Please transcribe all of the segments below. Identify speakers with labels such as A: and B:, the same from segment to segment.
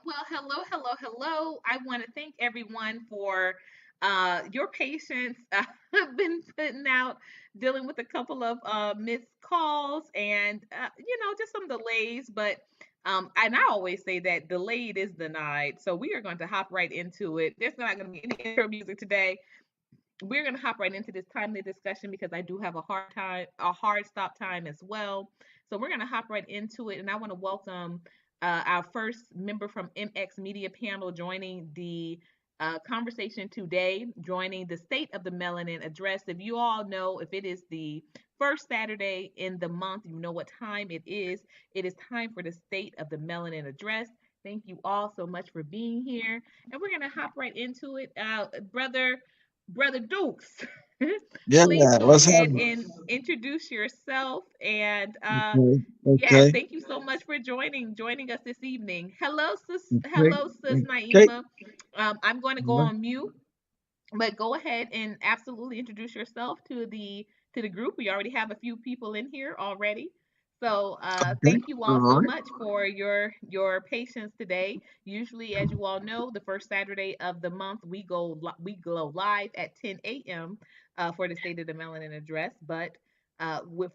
A: Well, hello, hello, hello. I want to thank everyone for your patience. I've been putting out, dealing with a couple of missed calls and, just some delays. But, and I always say that delayed is denied. So we are going to hop right into it. There's not going to be any intro music today. We're going to hop right into this timely discussion because I do have a hard stop time as well. So we're going to hop right into it. And I want to welcome our first member from MX Media panel joining the conversation today, joining the State of the Melanin address. If you all know, if it is the first Saturday in the month, you know what time it is. It is time for the State of the Melanin address. Thank you all so much for being here. And we're going to hop right into it. Brother Dukes,
B: Yeah,
A: please go
B: what's
A: ahead
B: happening?
A: and introduce yourself. And
B: Okay,
A: yes,
B: okay,
A: thank you so much for joining us this evening.
B: okay,
A: Hello, sis
B: okay.
A: Naima. I'm going to go on mute, but go ahead and absolutely introduce yourself to the group. We already have a few people in here already. So
B: Okay,
A: thank you
B: all
A: all so
B: right.
A: much for your patience today. Usually, as you all know, the first Saturday of the month we go live at 10 a.m. For the State of the Melanin address, but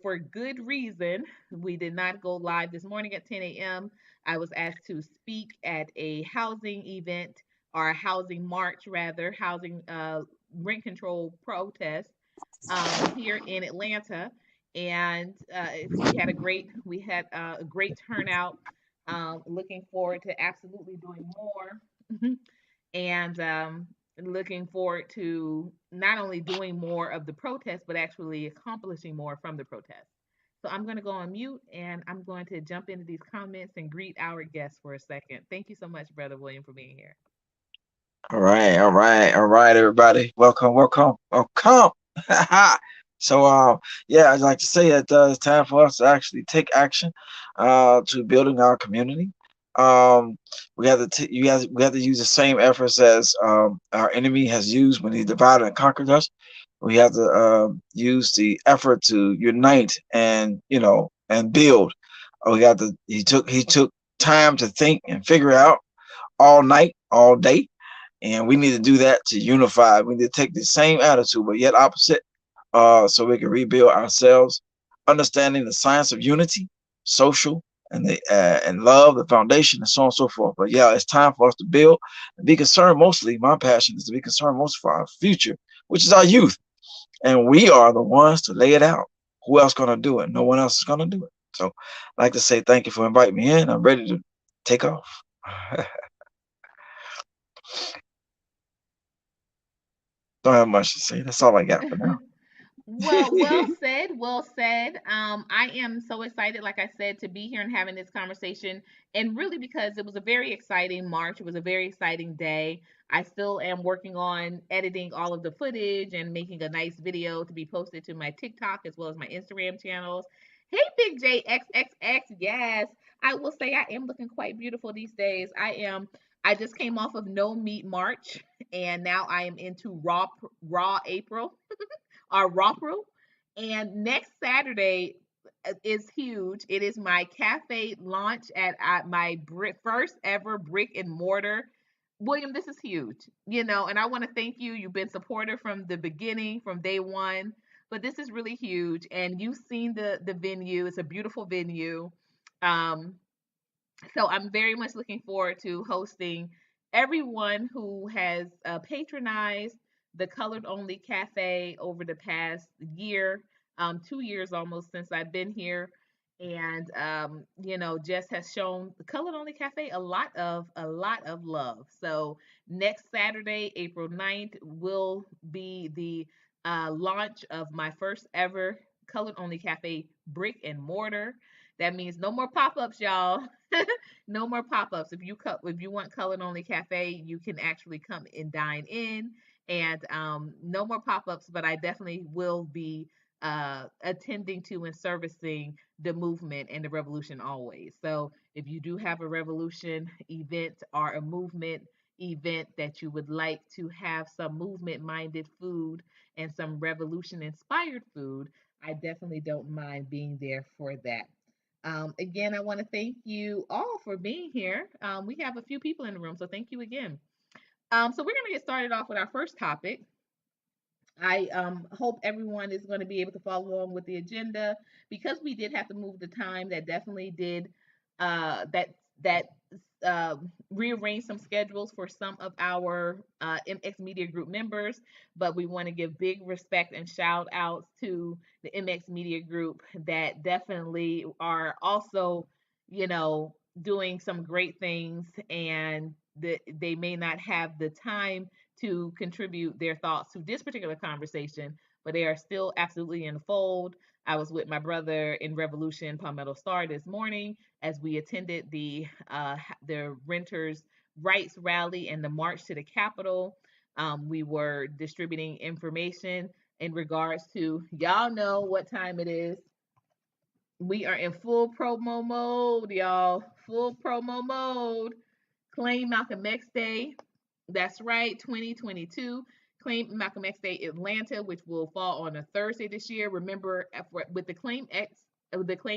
A: for good reason, we did not go live this morning at 10 a.m. I was asked to speak at a housing event or a housing march, rather, housing rent control protest here in Atlanta, and we had a great turnout. Looking forward to absolutely doing more, and looking forward to not only doing more of the protest, but actually accomplishing more from the protest. So I'm going to go on mute and I'm going to jump into these comments and greet our guests for a second. Thank you so much, Brother William, for being here.
B: All right, all right, all right, everybody. Welcome, welcome, welcome. so, yeah, I'd like to say that it's time for us to actually take action, to building our community. Um, we have to use the same efforts as our enemy has used when he divided and conquered us. We have to use the effort to unite and and build. We got to. He took time to think and figure out all night, all day, and we need to do that to unify. We need to take the same attitude, but yet opposite, so we can rebuild ourselves, understanding the science of unity, social, and love, the foundation, and so on and so forth. But yeah, it's time for us to build and be concerned. Mostly, my passion is to be concerned most for our future, which is our youth, and we are the ones to lay it out. Who else gonna do it? No one else is gonna do it. So, I'd like to say thank you for inviting me in. I'm ready to take off. Don't have much to say. That's all I got for now.
A: Well said, well said. I am so excited, like I said, to be here and having this conversation. And really, because it was a very exciting March, it was a very exciting day. I still am working on editing all of the footage and making a nice video to be posted to my TikTok as well as my Instagram channels. Hey, Big J XXX, yes, I will say I am looking quite beautiful these days. I am. I just came off of No Meat March, and now I am into Raw April our Rockru. And next Saturday is huge. It is my cafe launch at my first ever brick and mortar. William, this is huge, and I want to thank you. You've been supportive from the beginning, from day one, but this is really huge. And you've seen the venue. It's a beautiful venue. Um, so I'm very much looking forward to hosting everyone who has patronized the Colored Only Cafe over the past year, 2 years almost since I've been here, and just has shown the Colored Only Cafe a lot of love. So next Saturday, April 9th, will be the launch of my first ever Colored Only Cafe brick and mortar. That means no more pop-ups, y'all. No more pop-ups. If you want Colored Only Cafe, you can actually come and dine in, and no more pop-ups. But I definitely will be attending to and servicing the movement and the revolution always. So if you do have a revolution event or a movement event that you would like to have some movement-minded food and some revolution-inspired food, I definitely don't mind being there for that. Again, I want to thank you all for being here. We have a few people in the room, so thank you again. So we're going to get started off with our first topic. I hope everyone is going to be able to follow along with the agenda because we did have to move the time. That definitely did that uh, rearrange some schedules for some of our MX Media Group members. But we want to give big respect and shout outs to the MX Media Group that definitely are also, doing some great things, and they may not have the time to contribute their thoughts to this particular conversation, but they are still absolutely in the fold. I was with my brother in Revolution Palmetto Star this morning as we attended the renters' rights rally and the march to the Capitol. We were distributing information in regards to, y'all know what time it is. We are in full promo mode, y'all. Full promo mode. Claim Malcolm X Day. That's right, 2022. Claim Malcolm X Day Atlanta, which will fall on a Thursday this year. Remember, with the Claim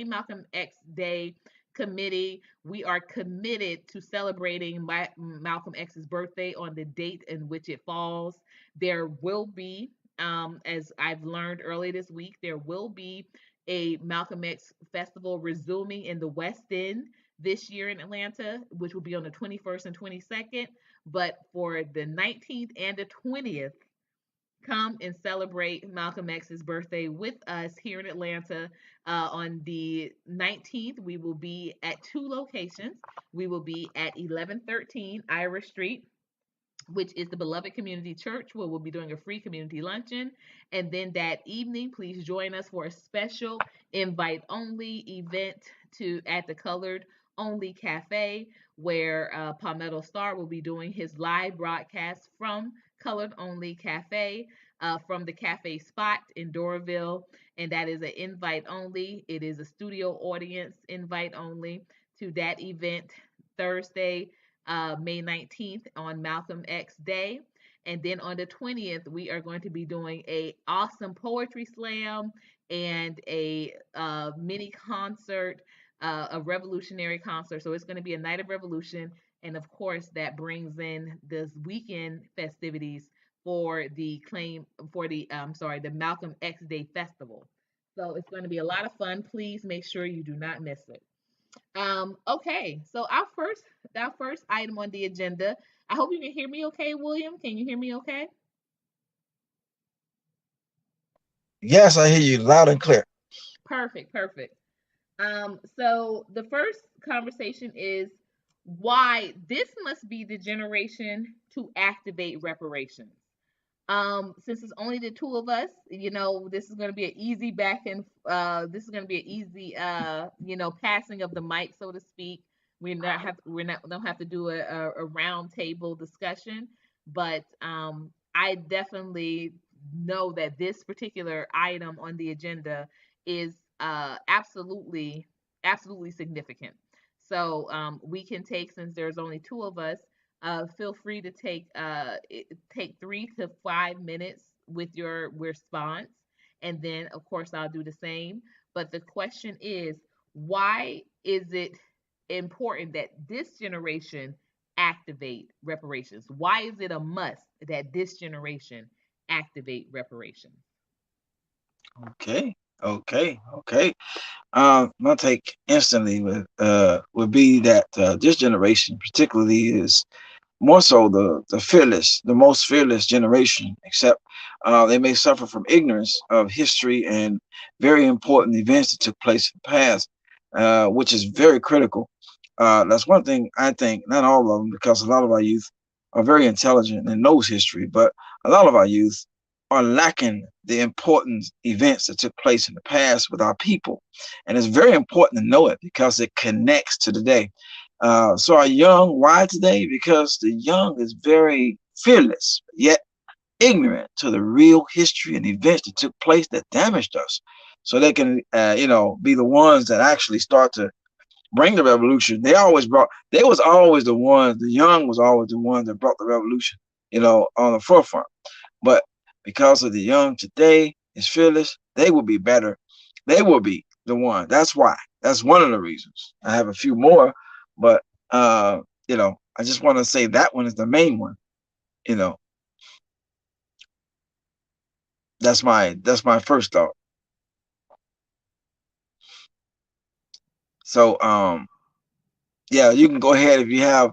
A: Malcolm X Day committee, we are committed to celebrating Malcolm X's birthday on the date in which it falls. There will be, as I've learned early this week, there will be a Malcolm X festival resuming in the West End this year in Atlanta, which will be on the 21st and 22nd. But for the 19th and the 20th, come and celebrate Malcolm X's birthday with us here in Atlanta. On the 19th, we will be at two locations. We will be at 1113 Irish Street, which is the Beloved Community Church, where we'll be doing a free community luncheon. And then that evening, please join us for a special invite only event at the Colored Only Cafe, where Palmetto Star will be doing his live broadcast from Colored Only Cafe, from the cafe spot in Doraville. And that is an invite only. It is a studio audience invite only to that event Thursday, May 19th on Malcolm X Day. And then on the 20th, we are going to be doing a awesome poetry slam and a mini concert, a revolutionary concert. So it's going to be a night of revolution. And of course, that brings in this weekend festivities for the Malcolm X Day Festival. So it's going to be a lot of fun. Please make sure you do not miss it. Okay, so our first item on the agenda. I hope you can hear me okay, William. Can you hear me okay?
B: Yes, I hear you loud and clear.
A: Perfect, perfect. So the first conversation is why this must be the generation to activate reparations. Since it's only the two of us, this is going to be an easy this is going to be an easy passing of the mic, so to speak. We're not don't have to do a round table discussion, but I definitely know that this particular item on the agenda is absolutely significant. So we can take, since there's only two of us, feel free to take 3 to 5 minutes with your response, and then of course I'll do the same. But the question is, why is it important that this generation activate reparations? Why is it a must that this generation activate reparations?
B: Okay, okay. My take instantly would be that this generation, particularly, is more so the fearless, the most fearless generation, except they may suffer from ignorance of history and very important events that took place in the past, which is very critical. That's one thing I think, not all of them, because a lot of our youth are very intelligent and knows history, but a lot of our youth are lacking the important events that took place in the past with our people. And it's very important to know it because it connects to today. So our young, why today? Because the young is very fearless, yet ignorant to the real history and events that took place that damaged us. So they can, be the ones that actually start to bring the revolution. They was always the ones, the young was always the ones that brought the revolution, on the forefront. But because of the young today is fearless, they will be better. They will be the one. That's why. That's one of the reasons. I have a few more, but I just want to say that one is the main one. You know, that's my first thought. So yeah, you can go ahead if you have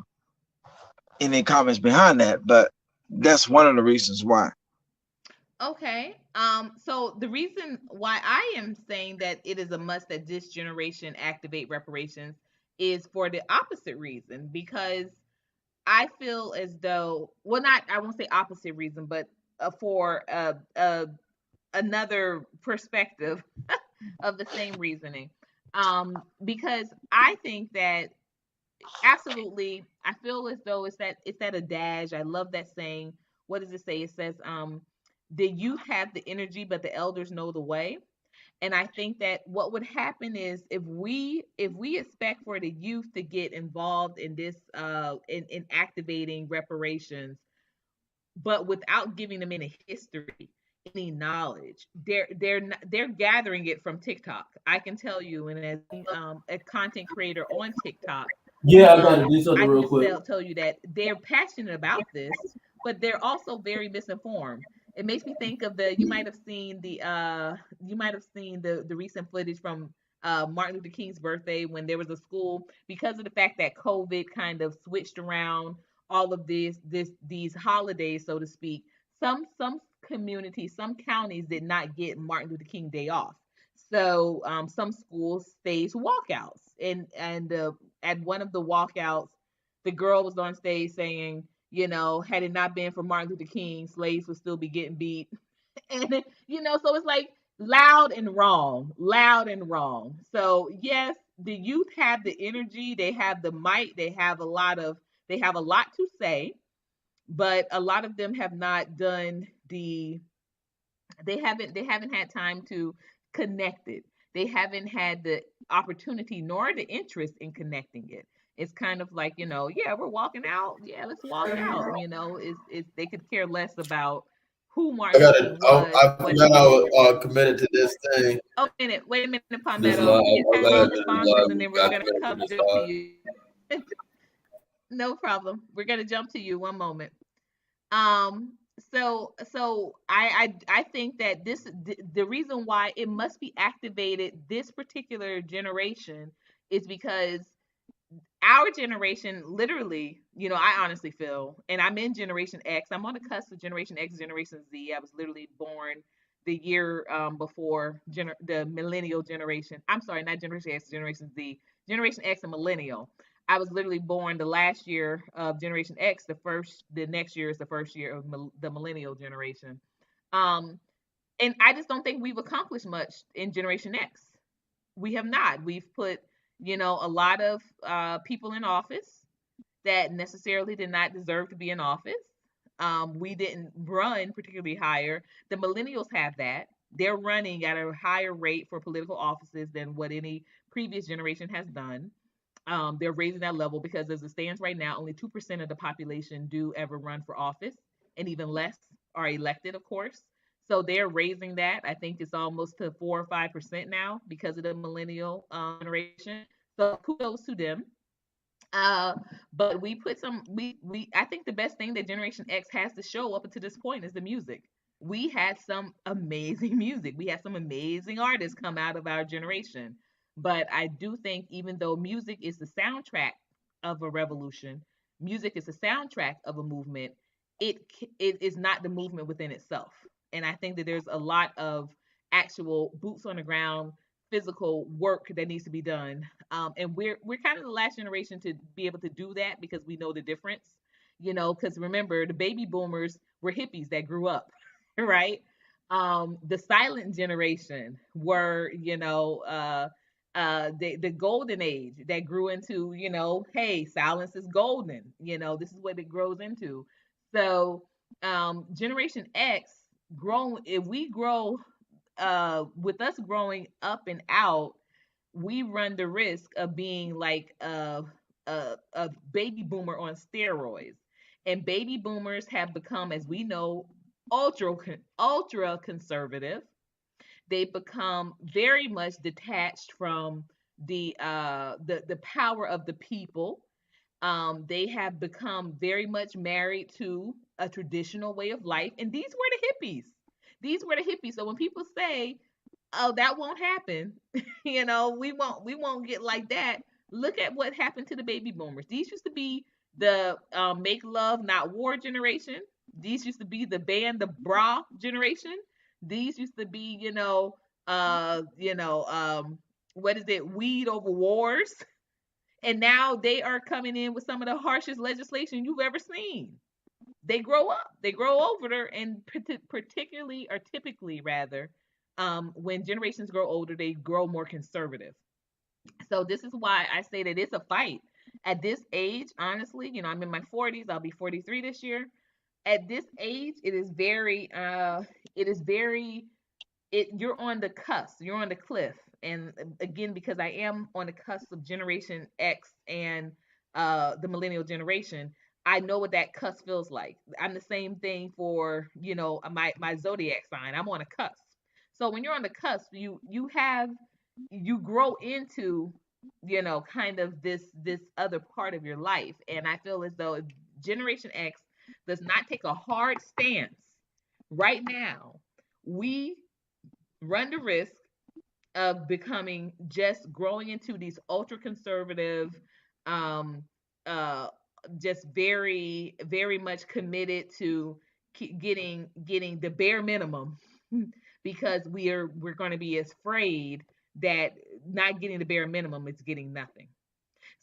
B: any comments behind that, but that's one of the reasons why.
A: Okay. So the reason why I am saying that it is a must that this generation activate reparations is for the opposite reason, because I feel as though, well, not, I won't say opposite reason, but for another perspective of the same reasoning. Because I think that absolutely, I feel as though it's that adage. I love that saying. What does it say? It says, the youth have the energy, but the elders know the way. And I think that what would happen is, if we expect for the youth to get involved in this, in activating reparations, but without giving them any history, any knowledge, they're gathering it from TikTok. I can tell you, and as a content creator on TikTok,
C: Yeah, I gotta do
A: I
C: something
A: can
C: real
A: just
C: quick.
A: tell you that they're passionate about this, but they're also very misinformed. It makes me think of the you might have seen the recent footage from Martin Luther King's birthday, when there was a school, because of the fact that COVID kind of switched around all of these holidays, so to speak. Some communities, some counties did not get Martin Luther King Day off. So some schools staged walkouts, and at one of the walkouts, the girl was on stage saying, had it not been for Martin Luther King, slaves would still be getting beat. And so it's like loud and wrong, loud and wrong. So yes, the youth have the energy, they have the might, they have a lot to say, but a lot of them have not done the they haven't had time to connect it. They haven't had the opportunity nor the interest in connecting it. It's kind of like, yeah, we're walking out. Yeah, let's walk out. It's they could care less about who
C: I
A: Martin Luther
C: gotta.
A: King was,
C: I
A: what
C: forgot
A: he
C: I
A: did.
C: was committed to this thing.
A: Oh, wait a minute,
C: This
A: Palmetto.
C: live. I
A: Have
C: gotta
A: our
C: do this
A: responses, and
C: live.
A: then we're
C: Got
A: gonna
C: committed to
A: come
C: this
A: jump to
C: live.
A: you. No problem. We're gonna jump to you. One moment. Um, so I think that the reason why it must be activated this particular generation is because our generation, literally, I honestly feel, and I'm in Generation X. I'm on the cusp of Generation X, Generation Z. I was literally born the year before the millennial generation. I'm sorry, not Generation X, Generation Z. Generation X and millennial. I was literally born the last year of Generation X. The next year is the first year of the millennial generation. Um, and I just don't think we've accomplished much in Generation X. We have not. We've put, a lot of people in office that necessarily did not deserve to be in office. We didn't run particularly higher. The millennials have that. They're running at a higher rate for political offices than what any previous generation has done. They're raising that level because, as it stands right now, only 2% of the population do ever run for office, and even less are elected, of course. So they're raising that. I think it's almost to 4 or 5% now because of the millennial generation. So kudos to them. Uh, but we put some we I think the best thing that Generation X has to show up until this point is the music. We had some amazing music. We had some amazing artists come out of our generation. But I do think, even though music is the soundtrack of a revolution, music is the soundtrack of a movement, it is not the movement within itself. And I think that there's a lot of actual boots on the ground physical work that needs to be done. And we're kind of the last generation to be able to do that because we know the difference. Because remember, the baby boomers were hippies that grew up, right? The silent generation were, the golden age that grew into, hey, silence is golden. This is what it grows into. So, Generation X, if we grow, with us growing up and out, we run the risk of being like a baby boomer on steroids. And baby boomers have become, as we know, ultra conservative. They become very much detached from the power of the people. They have become very much married to a traditional way of life, and these were the hippies. These were the hippies. So when people say, "Oh, that won't happen," we won't get like that. Look at what happened to the baby boomers. These used to be the make love not war generation. These used to be the ban the bra generation. These used to be, what is it, weed over wars. And now they are coming in with some of the harshest legislation you've ever seen. They grow up, they grow older, and particularly or typically rather, when generations grow older, they grow more conservative. So this is why I say that it's a fight at this age. Honestly, I'm in my 40s. I'll be 43 this year. At this age, it is very you're on the cusp, you're on the cliff. And again, because I am on the cusp of generation X and the millennial generation, I know what that cusp feels like. I'm the same thing for, my zodiac sign. I'm on a cusp. So when you're on the cusp, you grow into, kind of this other part of your life. And I feel as though if generation X does not take a hard stance right now, we run the risk of becoming just growing into these ultra conservative, um, uh, just very, very much committed to getting the bare minimum because we're going to be afraid that not getting the bare minimum is getting nothing.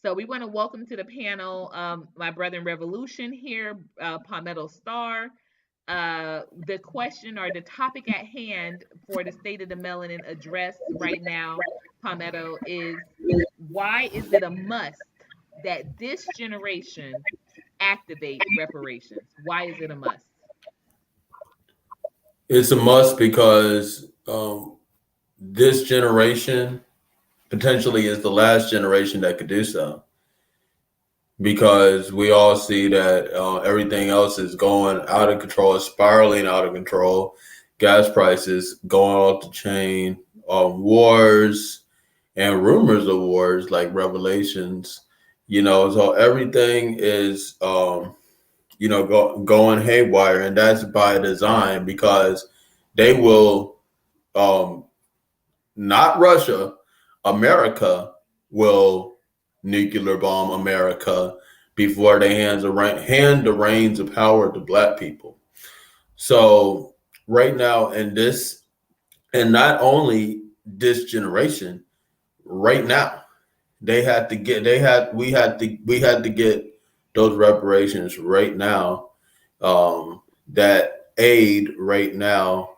A: So we want to welcome to the panel my brother in revolution here, Palmetto Star. The question or the topic at hand for the State of the Melanin address right now, Palmetto, is why is it a must that this generation activate reparations? Why is it a must?
C: It's a must because this generation potentially is the last generation that could do so. Because we all see that everything else is going out of control, spiraling out of control. Gas prices going off the chain, wars and rumors of wars like revelations. So everything is going haywire, and that's by design because they will um, not Russia, America will nuclear bomb America before they hand the reins of power to black people. So right now, in this, and not only this generation, right now, we had to get those reparations right now, that aid right now,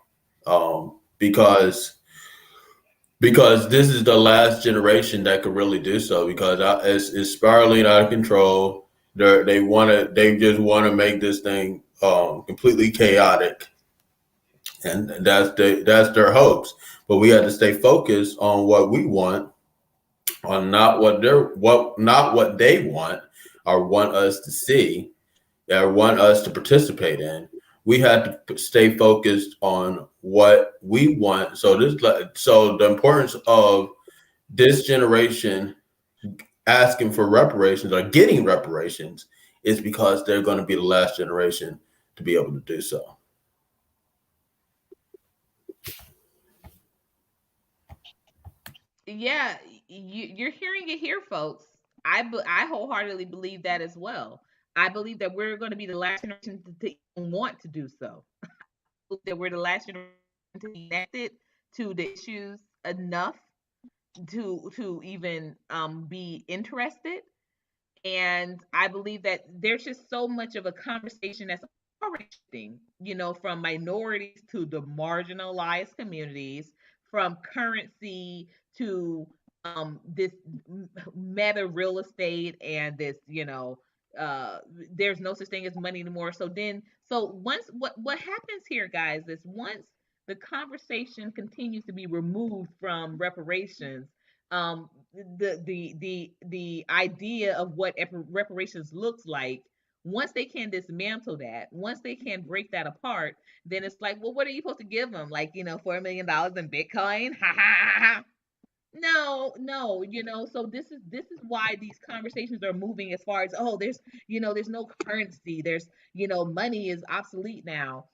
C: because this is the last generation that could really do so because it's spiraling out of control. They just want to make this thing completely chaotic, and that's their hopes. But we have to stay focused on what we want, on not what they want or want us to see or want us to participate in. We had to stay focused on what we want. So the importance of this generation asking for reparations or getting reparations is because they're going to be the last generation to be able to do so.
A: Yeah, you're hearing it here, folks. I wholeheartedly believe that as well. I believe that we're going to be the last generation to even want to do so. That we're the last generation to be connected to the issues enough to even be interested. And I believe that there's just so much of a conversation that's already shifting, from minorities to the marginalized communities, from currency to this meta real estate and this, uh, there's no such thing as money anymore. So once what happens here, guys, is once the conversation continues to be removed from reparations, um, the idea of what reparations looks like, once they can dismantle that, once they can break that apart, then it's like, well, what are you supposed to give them? Like, $4 million in Bitcoin? Ha ha ha ha. No, no, so this is why these conversations are moving as far as, oh, there's no currency, money is obsolete now.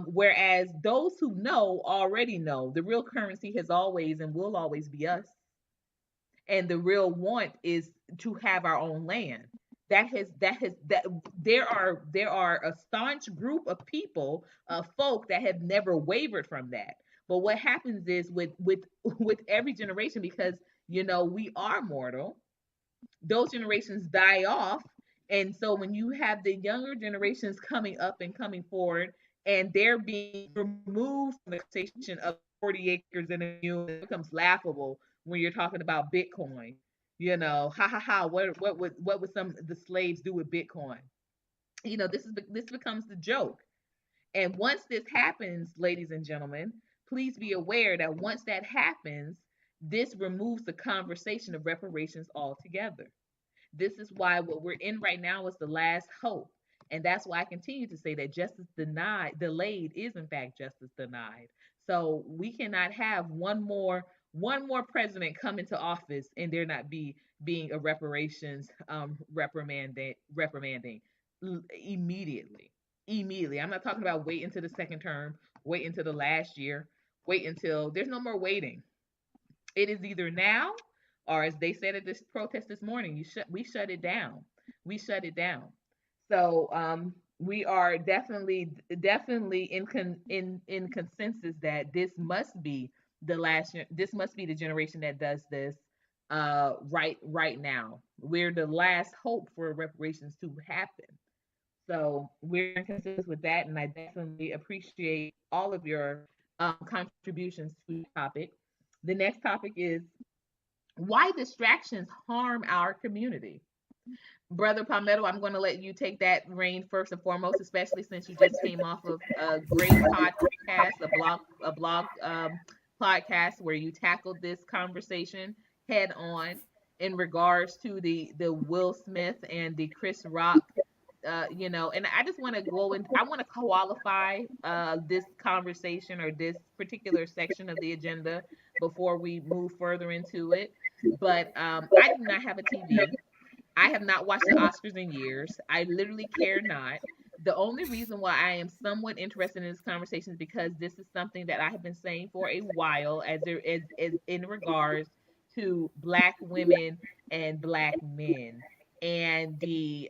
A: Whereas those who know already know the real currency has always and will always be us, and the real want is to have our own land. That there are a staunch group of people, of folk that have never wavered from that. But what happens is with every generation, because we are mortal, those generations die off. And so when you have the younger generations coming up and coming forward, and they're being removed from the conversation of 40 acres and a mule, it becomes laughable when you're talking about Bitcoin. Ha ha ha. What would some of the slaves do with Bitcoin? This becomes the joke. And once this happens, ladies and gentlemen, please be aware that once that happens, this removes the conversation of reparations altogether. This is why what we're in right now is the last hope. And that's why I continue to say that justice delayed is in fact justice denied. So we cannot have one more president come into office and there not be being a reparations reprimanding immediately. Immediately. I'm not talking about wait until the second term, wait until the last year, wait until there's no more waiting. It is either now, or as they said at this protest this morning, we shut it down. We shut it down. So we are definitely in consensus that this must be the generation that does this right now. We're the last hope for reparations to happen. So we're in consensus with that, and I definitely appreciate all of your contributions to the topic. The next topic is why distractions harm our community. Brother Palmetto, I'm going to let you take that reign first and foremost, especially since you just came off of a great podcast, a blog podcast where you tackled this conversation head on in regards to the Will Smith and the Chris Rock. And I just want to I want to qualify this conversation or this particular section of the agenda before we move further into it. But I do not have a TV. I have not watched the Oscars in years. I literally care not. The only reason why I am somewhat interested in this conversation is because this is something that I have been saying for a while, as there is in regards to Black women and Black men, and the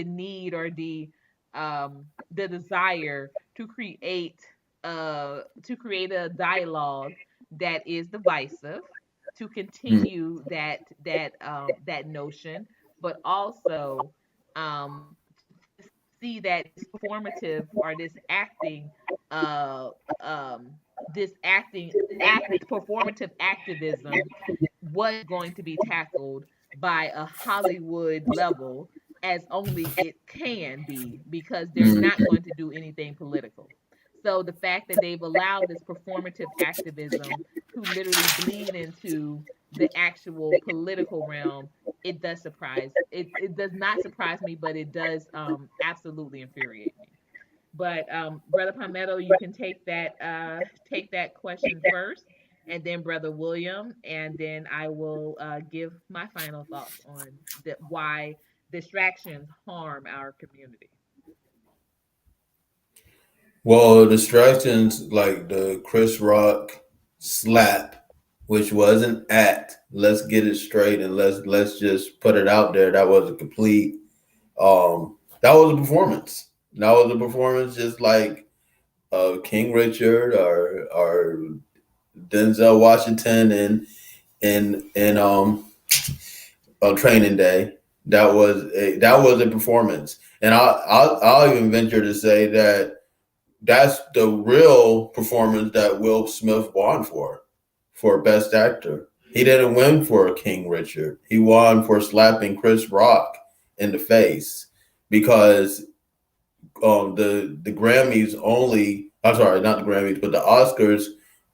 A: need, or the desire to create a dialogue that is divisive, to
C: Mm.
A: continue that notion, but also um, see that this performative, or uh, um, this performative activism was going to be tackled by a Hollywood level, as only it can be, because they're
C: Mm.
A: not going to do anything political. So the fact that they've allowed this performative activism to literally bleed into the actual political realm, it does not surprise me, but it does absolutely infuriate me. But Brother Palmetto, you can take that question first, and then Brother William, and then I will give my final thoughts on why distractions harm our community.
C: Well, distractions like the Chris Rock slap, which was an act. Let's get it straight and let's just put it out there. That was a complete that was a performance. That was a performance just like King Richard or Denzel Washington and on Training Day. That was a performance, and I'll even venture to say that that's the real performance that Will Smith won for Best Actor. He didn't win for King Richard. He won for slapping Chris Rock in the face because the Grammys only. I'm sorry, not the Grammys, but the Oscars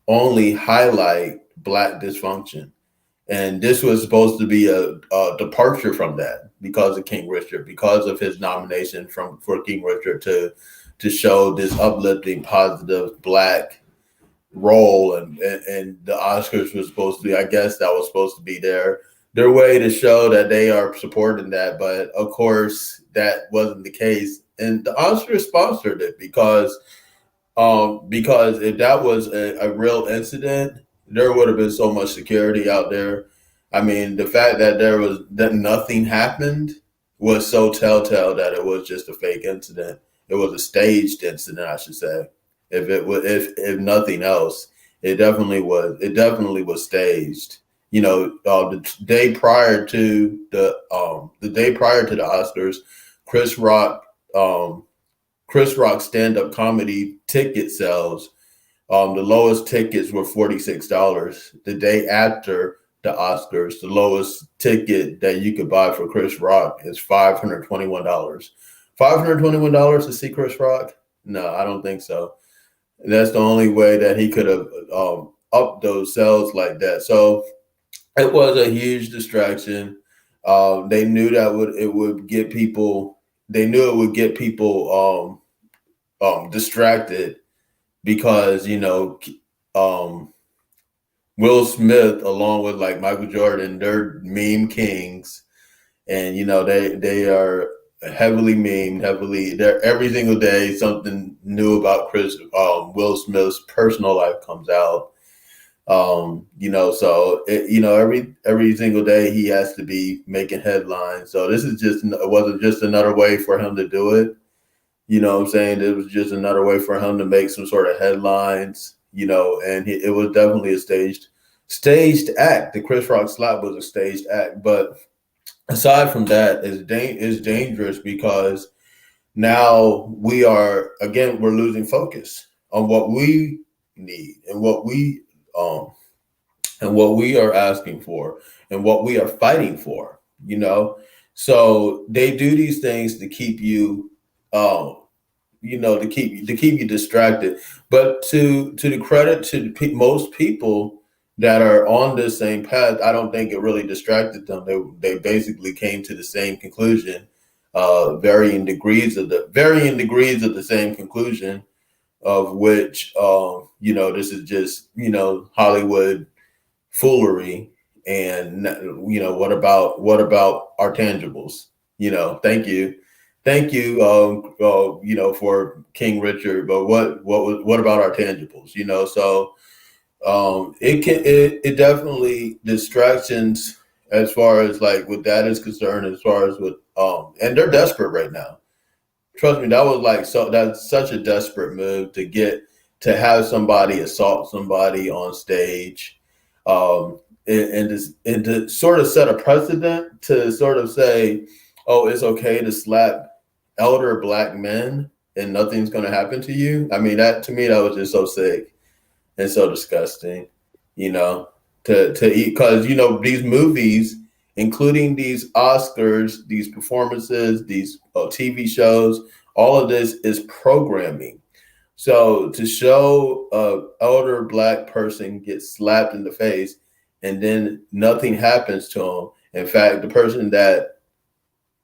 C: only highlight Black dysfunction. And this was supposed to be a departure from that because of King Richard, because of his nomination for King Richard to show this uplifting, positive Black role, and the Oscars was supposed to be, I guess that was supposed to be their way to show that they are supporting that, but of course that wasn't the case, and the Oscars sponsored it because if that was a real incident, there would have been so much security out there. I mean, the fact that that nothing happened was so telltale that it was just a fake incident. It was a staged incident, I should say. If nothing else, it definitely was. It definitely was staged. The day prior to the day prior to the Oscars, Chris Rock um, Chris Rock stand up comedy ticket sales. The lowest tickets were $46. The day after the Oscars, the lowest ticket that you could buy for Chris Rock is $521. $521 to see Chris Rock? No, I don't think so. And that's the only way that he could have upped those sales like that. So it was a huge distraction. They knew that it would get people. They knew it would get people distracted because um, Will Smith, along with like Michael Jordan, they're meme kings, and they are heavily memed, heavily. They're every single day something new about Will Smith's personal life comes out. So every single day he has to be making headlines. So this is just it wasn't just another way for him to do it. You know what I'm saying? It was just another way for him to make some sort of headlines, and it was definitely a staged act. The Chris Rock slap was a staged act. But aside from that, it's dangerous because now we're losing focus on what we need um and what we are asking for and what we are fighting for, So they do these things to keep you um to keep you distracted. But to the credit to most people that are on this same path, I don't think it really distracted them. They basically came to the same conclusion, varying degrees of the same conclusion, of which this is just Hollywood foolery. And what about our tangibles? Thank you for King Richard. But what about our tangibles? So it definitely distractions as far as like what that is concerned, as far as what and they're desperate right now. Trust me, that's such a desperate move to have somebody assault somebody on stage, and to sort of set a precedent to sort of say, oh, it's okay to slap elder black men and nothing's going to happen to you. I mean, that to me, that was just so sick and so disgusting, you know, to eat, because, these movies, including these Oscars, these performances, these TV shows, all of this is programming. So to show a elder black person get slapped in the face and then nothing happens to them. In fact, the person that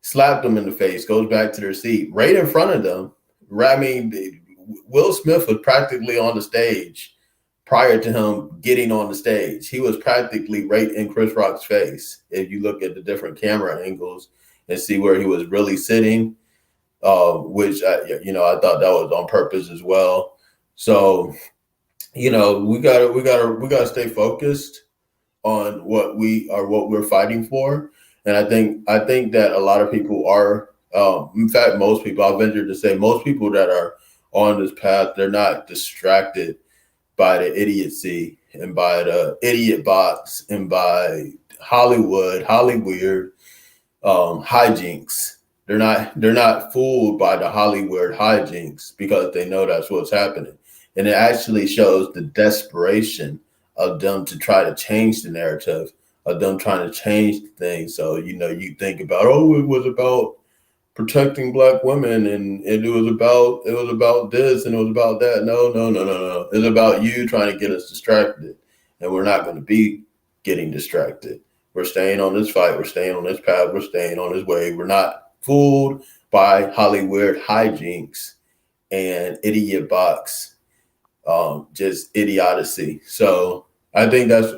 C: slapped them in the face goes back to their seat right in front of them. I mean, Will Smith was practically on the stage prior to him getting on the stage. He was practically right in Chris Rock's face. If you look at the different camera angles and see where he was really sitting, which I thought that was on purpose as well. So, we gotta stay focused on what we're fighting for. And I think that a lot of people are, in fact, most people, I'll venture to say most people that are on this path, they're not distracted by the idiocy and by the idiot box and by Hollywood hijinks. They're not fooled by the Hollywood hijinks because they know that's what's happening. And it actually shows the desperation of them to try to change the narrative, of them trying to change things. So, you think about, oh, it was about protecting black women, and it was about this and it was about that. No, no, no, no, no. It's about you trying to get us distracted. And we're not going to be getting distracted. We're staying on this fight. We're staying on this path. We're staying on this way. We're not fooled by Hollywood hijinks and idiot box just idiocy. So I think that's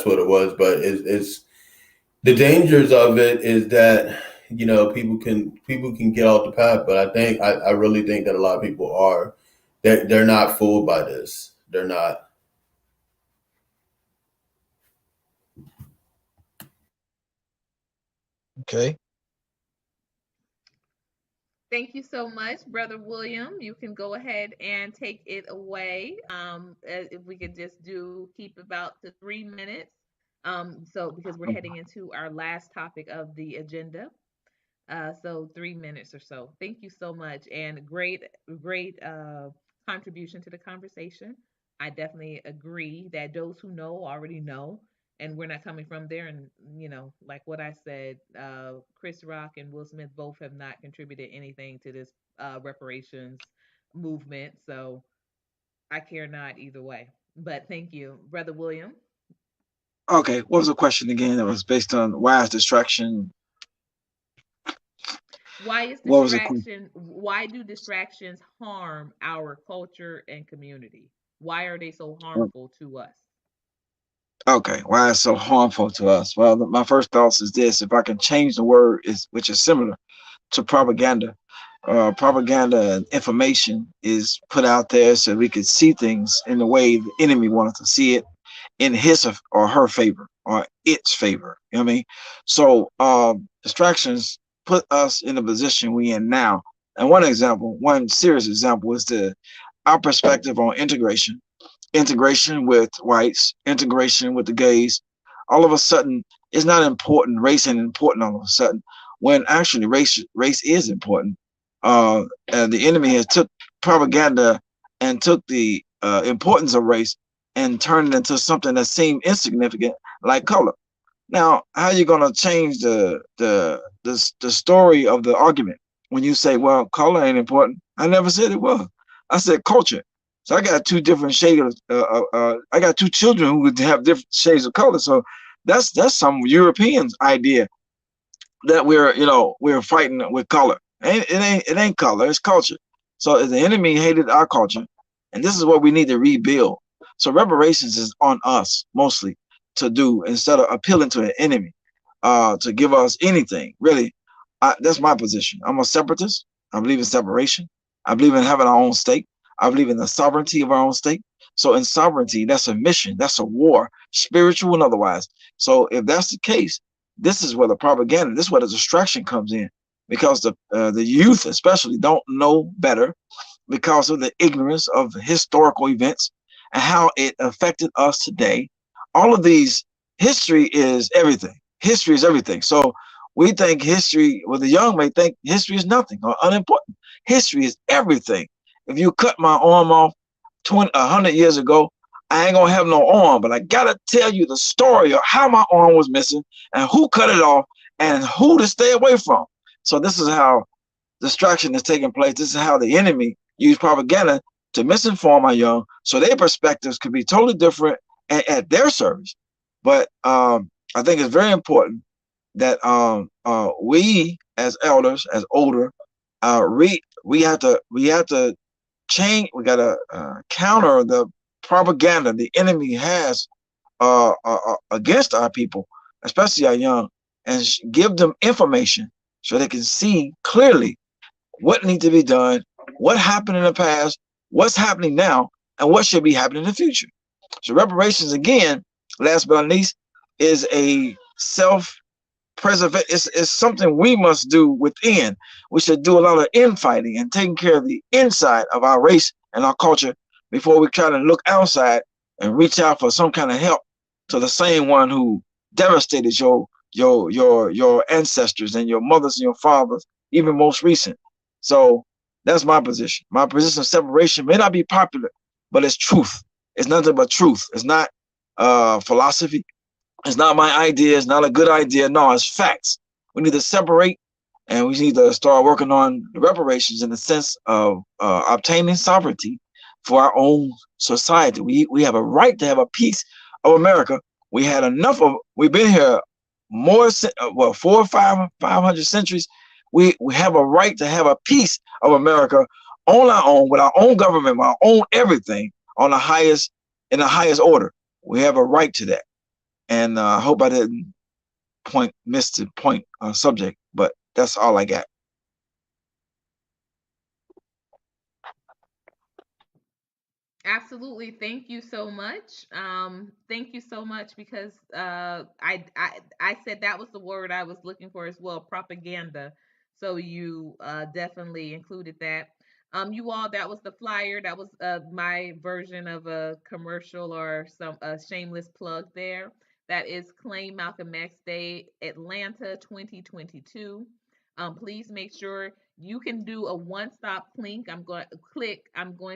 C: what it was. But it's the dangers of it is that people can get off the path. But I really think that a lot of people are they're not fooled by this. They're not.
B: Okay.
A: Thank you so much, Brother William. You can go ahead and take it away. If we could just keep about the 3 minutes. So because we're heading into our last topic of the agenda. So 3 minutes or so. Thank you so much, and great contribution to the conversation. I definitely agree that those who know already know, and we're not coming from there. And like what I said, Chris Rock and Will Smith both have not contributed anything to this reparations movement, so I care not either way. But thank you, Brother William.
B: Okay. What was the question again? That was based on why is distraction.
A: Why is
B: What was the question?
A: distraction? Why do distractions harm our culture and community? Why are they so harmful to us?
B: Okay. Why is so harmful to us? Well, my first thoughts is this: if I can change the word, is which is similar to propaganda. Propaganda and information is put out there so we could see things in the way the enemy wanted to see it in his or her favor or its favor. You know what I mean? So distractions put us in the position we in now. And one serious example is the our perspective on integration with whites, integration with the gays. All of a sudden, it's not important. Race ain't important all of a sudden, when actually race is important. And the enemy has took propaganda and took the importance of race and turned it into something that seemed insignificant, like color. Now, how are you going to change the story of the argument when you say, "Well, color ain't important"? I never said it was. I said culture. So I got two different shades. I got two children who would have different shades of color. So that's some Europeans' idea that we're fighting with color. It ain't color. It's culture. So the enemy hated our culture, and this is what we need to rebuild. So reparations is on us mostly to do instead of appealing to an enemy to give us anything. Really, that's my position. I'm a separatist. I believe in separation. I believe in having our own state. I believe in the sovereignty of our own state. So in sovereignty, that's a mission. That's a war, spiritual and otherwise. So if that's the case, this is where the propaganda, this is where the distraction comes in, because the youth especially don't know better because of the ignorance of historical events and how it affected us today. All of these, history is everything. History is everything. So we think history, well, the young may think history is nothing or unimportant. History is everything. If you cut my arm off 100 years ago, I ain't gonna have no arm, but I gotta tell you the story of how my arm was missing and who cut it off and who to stay away from. So this is how distraction is taking place. This is how the enemy used propaganda to misinform our young, so their perspectives could be totally different at their service. But I think it's very important that we as elders, as older, we have to change. We gotta counter the propaganda the enemy has against our people, especially our young, and give them information so they can see clearly what needs to be done, what happened in the past, what's happening now, and what should be happening in the future. So reparations, again, last but not least, is a self preservation. It's something we must do within. We should do a lot of infighting and taking care of the inside of our race and our culture before we try to look outside and reach out for some kind of help to the same one who devastated your ancestors and your mothers and your fathers, even most recent. So that's my position. My position of separation may not be popular, but it's truth. It's nothing but truth. It's not philosophy. It's not my idea. It's not a good idea. No, it's facts. We need to separate, and we need to start working on reparations in the sense of obtaining sovereignty for our own society. We have a right to have a piece of America. We had enough of. We've been here more, well, 500 centuries. We have a right to have a piece of America on our own, with our own government, our own everything, on the highest in the highest order. We have a right to that. And I hope I didn't miss the point subject, but that's all I got.
A: Absolutely. Thank you so much. Thank you so much because I said that was the word I was looking for as well, propaganda. So you definitely included that. You all, that was the flyer. That was my version of a commercial or some a shameless plug there. That is Claim Malcolm X Day Atlanta 2022. Please make sure you can do a one-stop link. I'm going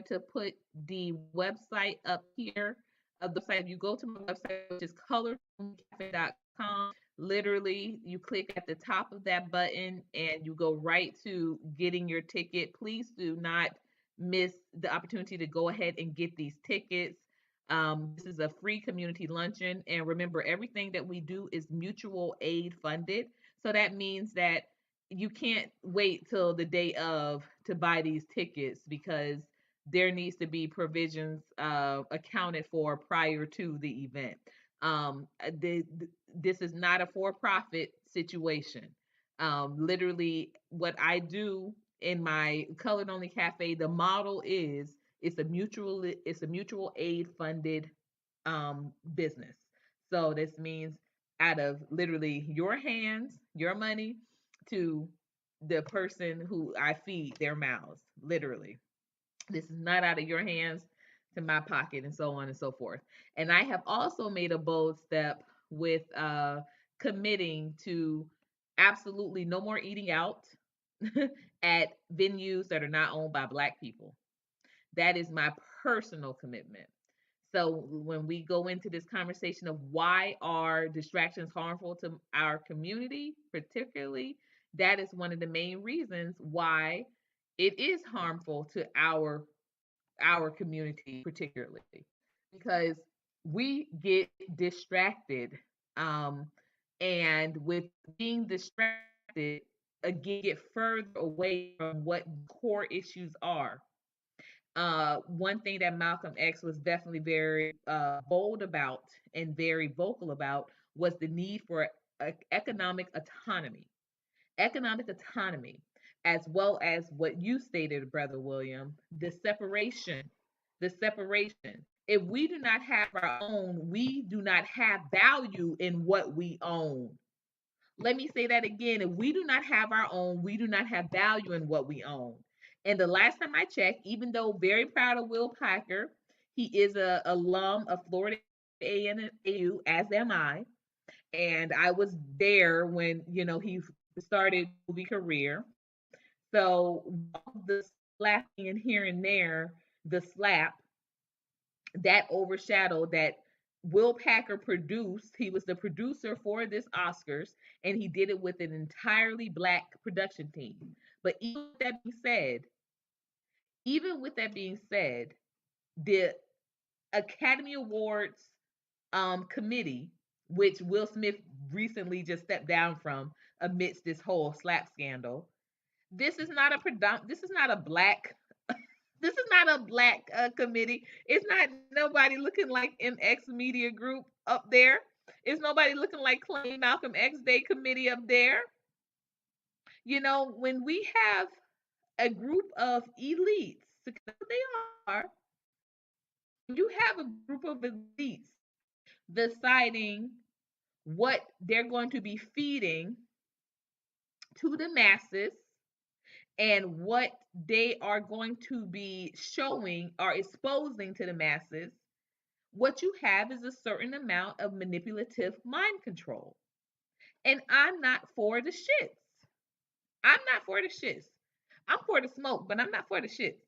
A: to put the website up here. The website, you go to my website, which is coloredonlycafe.com. Literally, you click at the top of that button and you go right to getting your ticket. Please do not miss the opportunity to go ahead and get these tickets. This is a free community luncheon. And remember, everything that we do is mutual aid funded. So that means that you can't wait till the day of to buy these tickets because there needs to be provisions accounted for prior to the event. This is not a for-profit situation. Literally, what I do in my colored only cafe, the model is it's a mutual aid funded business. So this means out of literally your hands, your money to the person who I feed their mouths, literally. This is not out of your hands to my pocket and so on and so forth. And I have also made a bold step with committing to absolutely no more eating out at venues that are not owned by Black people. That is my personal commitment. So when we go into this conversation of why are distractions harmful to our community, particularly, that is one of the main reasons why it is harmful to our community particularly because we get distracted and with being distracted again get further away from what core issues are. One thing that Malcolm X was definitely very bold about and very vocal about was the need for economic autonomy. Economic autonomy, as well as what you stated, Brother William, the separation. The separation. If we do not have our own, we do not have value in what we own. Let me say that again. If we do not have our own, we do not have value in what we own. And the last time I checked, even though very proud of Will Packer, he is a alum of Florida A&U, as am I. And I was there when he started movie career. So all the slapping and here and there, the slap that overshadowed that Will Packer produced. He was the producer for this Oscars, and he did it with an entirely Black production team. But even with that being said, the Academy Awards committee, which Will Smith recently just stepped down from amidst this whole slap scandal, this is not a this is not a black this is not a black committee. It's not nobody looking like MX Media Group up there. It's nobody looking like Claim Malcolm X Day committee up there. When we have a group of elites, because that's what they are, when you have a group of elites deciding what they're going to be feeding to the masses and what they are going to be showing or exposing to the masses, what you have is a certain amount of manipulative mind control. And I'm not for the shits. I'm not for the shits. I'm for the smoke, but I'm not for the shits.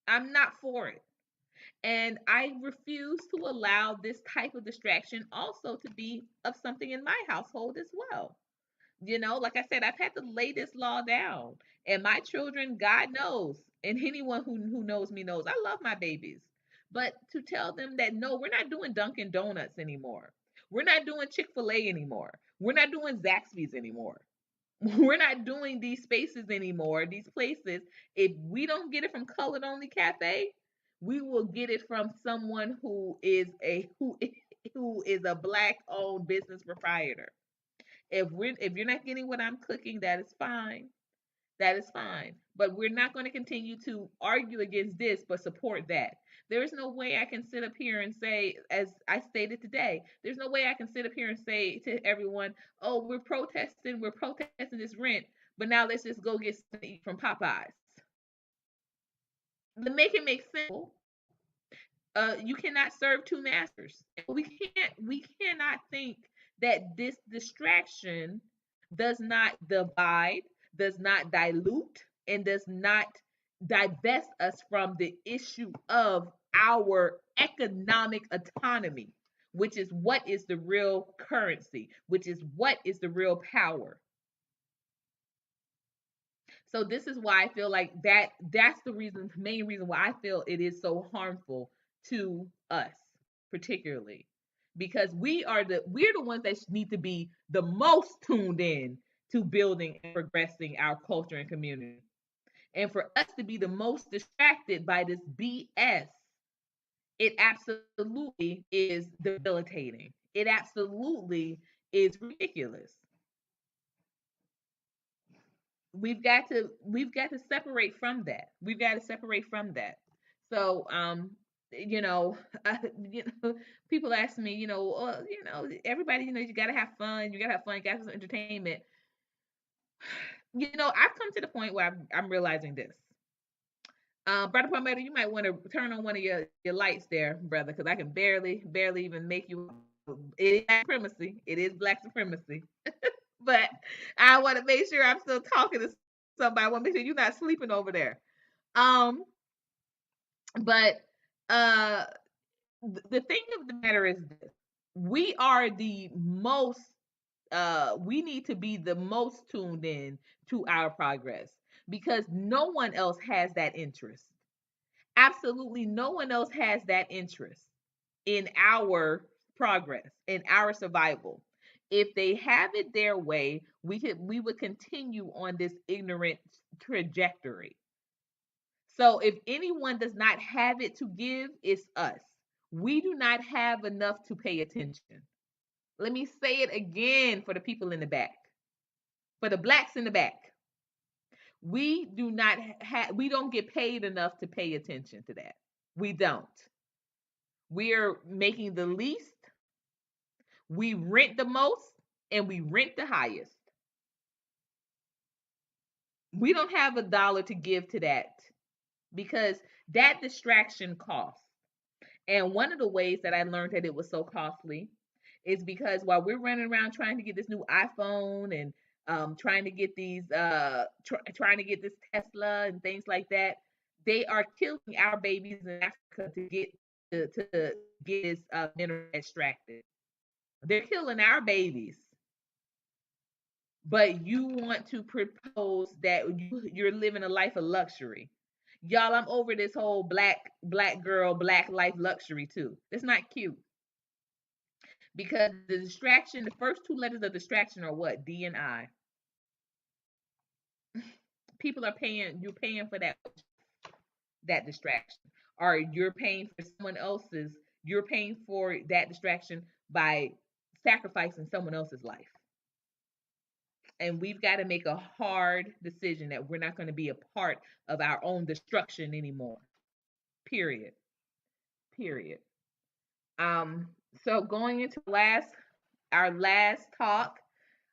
A: I'm not for it. And I refuse to allow this type of distraction also to be of something in my household as well. Like I said, I've had to lay this law down. And my children, God knows, and anyone who knows me knows, I love my babies. But to tell them that no, we're not doing Dunkin' Donuts anymore. We're not doing Chick-fil-A anymore. We're not doing Zaxby's anymore. We're not doing these spaces anymore, these places. If we don't get it from Colored Only Cafe, we will get it from someone who is a black owned business proprietor. If you're not getting what I'm cooking, that is fine. That is fine. But we're not going to continue to argue against this, but support that. There is no way I can sit up here and say, as I stated today, there's no way I can sit up here and say to everyone, oh, we're protesting this rent, but now let's just go get something to eat from Popeyes. Make it make sense. You cannot serve two masters. We cannot think that this distraction does not divide, does not dilute, and does not divest us from the issue of our economic autonomy, which is what is the real currency, which is what is the real power. So this is why I feel like that's the main reason why I feel it is so harmful to us, particularly. Because we're the ones that need to be the most tuned in to building and progressing our culture and community. And for us to be the most distracted by this BS, it absolutely is debilitating. It absolutely is ridiculous. We've got to separate from that. We've got to separate from that. So you know, you know, people ask me, everybody, you gotta have fun. You gotta have fun. You gotta have some entertainment. I've come to the point where I'm realizing this. Brother Palmetto, you might want to turn on one of your lights there, brother, because I can barely even make you. It is black supremacy. It is black supremacy. But I want to make sure I'm still talking to somebody. I want to make sure you're not sleeping over there. Um, but uh, the thing of the matter is this: we are the most. We need to be the most tuned in to our progress because no one else has that interest. Absolutely, no one else has that interest in our progress, in our survival. If they have it their way, we would continue on this ignorant trajectory. So if anyone does not have it to give, it's us. We do not have enough to pay attention. Let me say it again for the people in the back, for the blacks in the back. We don't get paid enough to pay attention to that. We don't. We're making the least, we rent the most, and we rent the highest. We don't have a dollar to give to that because that distraction costs. And one of the ways that I learned that it was so costly is because while we're running around trying to get this new iPhone and trying to get trying to get this Tesla and things like that, they are killing our babies in Africa to get this mineral extracted. They're killing our babies, but you want to propose that you're living a life of luxury. Y'all, I'm over this whole black girl, black life luxury too. It's not cute because the distraction, the first two letters of distraction are what? D and I. People are paying. You're paying for that distraction, or you're paying for someone else's. You're paying for that distraction by sacrificing someone else's life. And we've got to make a hard decision that we're not going to be a part of our own destruction anymore. Period. Period. Um, so going into our last talk,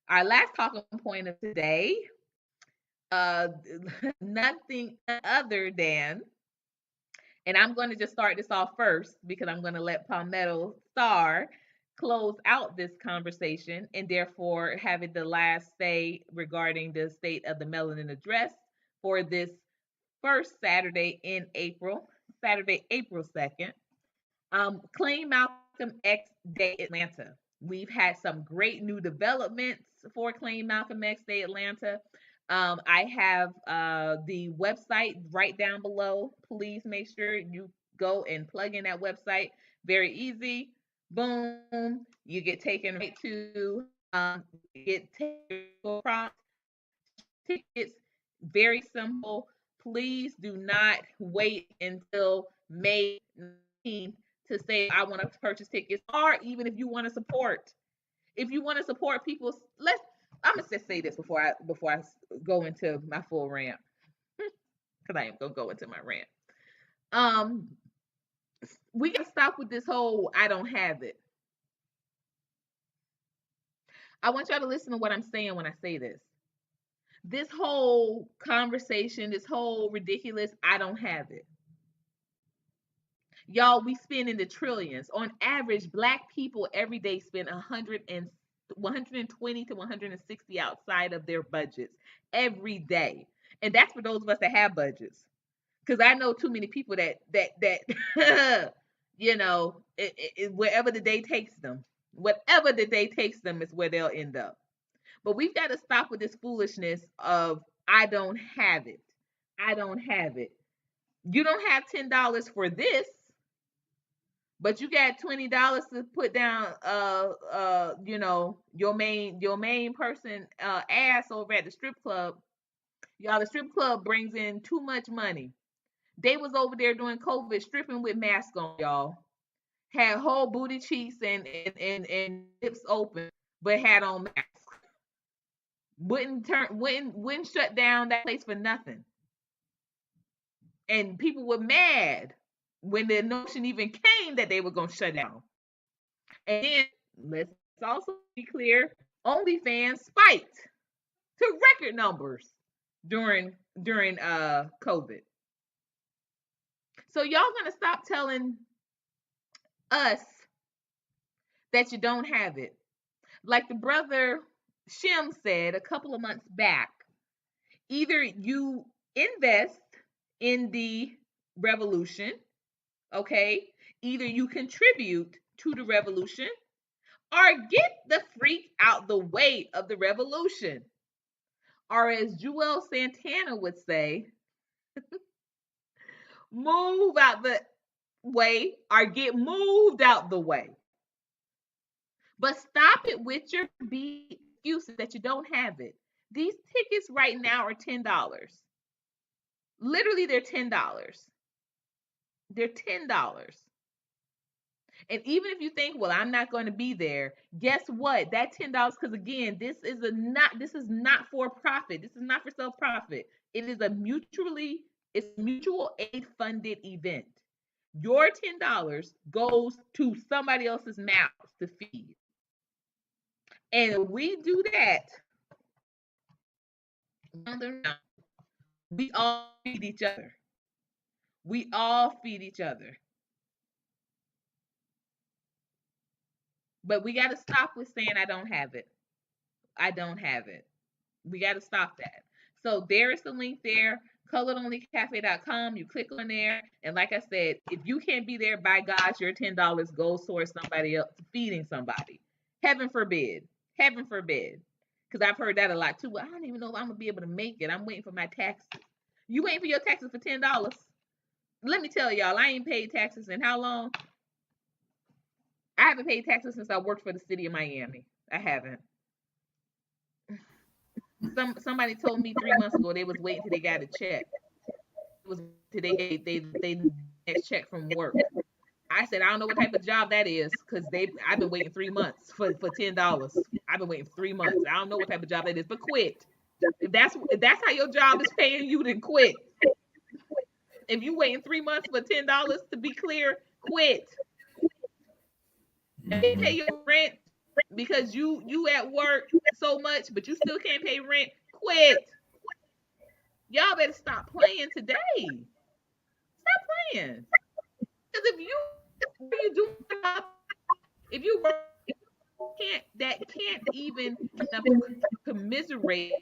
A: our last talking point of today, uh, nothing other than, and I'm going to just start this off first because I'm going to let Palmetto Star close out this conversation and therefore have it the last say regarding the state of the melanin address for this first Saturday in April, Saturday, April 2nd. Claim Malcolm X Day Atlanta. We've had some great new developments for Claim Malcolm X Day Atlanta. I have the website right down below. Please make sure you go and plug in that website. Very easy. Boom. You get taken right to get prompt tickets. Very simple. Please do not wait until May 19th to say I want to purchase tickets, or even if you want to support, people, let's. I'm gonna just say this before I go into my full rant, because I am gonna go into my rant. Um, we gotta stop with this whole I don't have it. I want y'all to listen to what I'm saying when I say this. This whole conversation, this whole ridiculous I don't have it. Y'all, we spend in the trillions. On average, black people every day spend 120 to 160 outside of their budgets every day. And that's for those of us that have budgets. Because I know too many people that wherever the day takes them, whatever the day takes them is where they'll end up. But we've got to stop with this foolishness of I don't have it. I don't have it. You don't have $10 for this, but you got $20 to put down your main person ass over at the strip club. Y'all, the strip club brings in too much money. They was over there during COVID stripping with masks on, y'all. Had whole booty cheeks and lips open, but had on masks. Wouldn't shut down that place for nothing. And people were mad when the notion even came that they were gonna shut down. And then let's also be clear, OnlyFans spiked to record numbers during COVID. So y'all gonna stop telling us that you don't have it. Like the brother Shem said a couple of months back, either you invest in the revolution, okay? Either you contribute to the revolution or get the freak out the way of the revolution. Or as Joel Santana would say, move out the way or get moved out the way. But stop it with your excuses that you don't have it. These tickets right now are $10. Literally, they're $10. They're $10. And even if you think, well, I'm not going to be there, guess what? That $10, because again, this is not for profit. This is not for self-profit. It is it's mutual aid funded event. Your $10 goes to somebody else's mouth to feed. And we do that. We all feed each other. We all feed each other. But we got to stop with saying I don't have it. I don't have it. We got to stop that. So there is the link there, coloredonlycafe.com. You click on there. And like I said, if you can't be there, by gosh, your $10 goes towards somebody else feeding somebody. Heaven forbid. Heaven forbid. Because I've heard that a lot too. Well, I don't even know if I'm going to be able to make it. I'm waiting for my taxes. You waiting for your taxes for $10? Let me tell y'all, I ain't paid taxes in how long? I haven't paid taxes since I worked for the city of Miami. I haven't. Somebody told me 3 months ago they was waiting till they got a check. It was till they next check from work. I said I don't know what type of job that is because I've been waiting 3 months for $10. I've been waiting for 3 months. I don't know what type of job that is, but quit. If that's how your job is paying you, then quit. If you waiting 3 months for $10, to be clear, quit. If they pay your rent because you at work so much, but you still can't pay rent, quit. Y'all better stop playing today. Stop playing. Because if you work can't even commiserate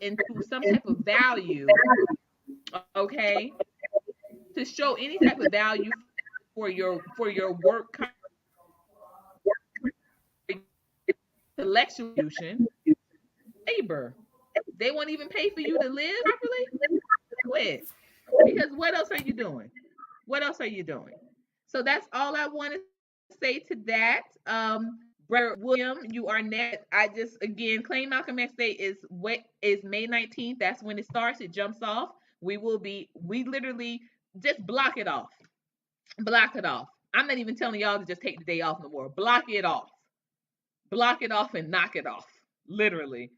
A: into some type of value, okay, to show any type of value for your work collection, labor. They won't even pay for you to live properly. Quit. Because what else are you doing? What else are you doing? So that's all I want to say to that. Brother William, you are next. I just again claim Malcolm X Day is May 19th. That's when it starts. It jumps off. We literally Just block it off. Block it off. I'm not even telling y'all to just take the day off no more. Block it off. Block it off and knock it off. Literally.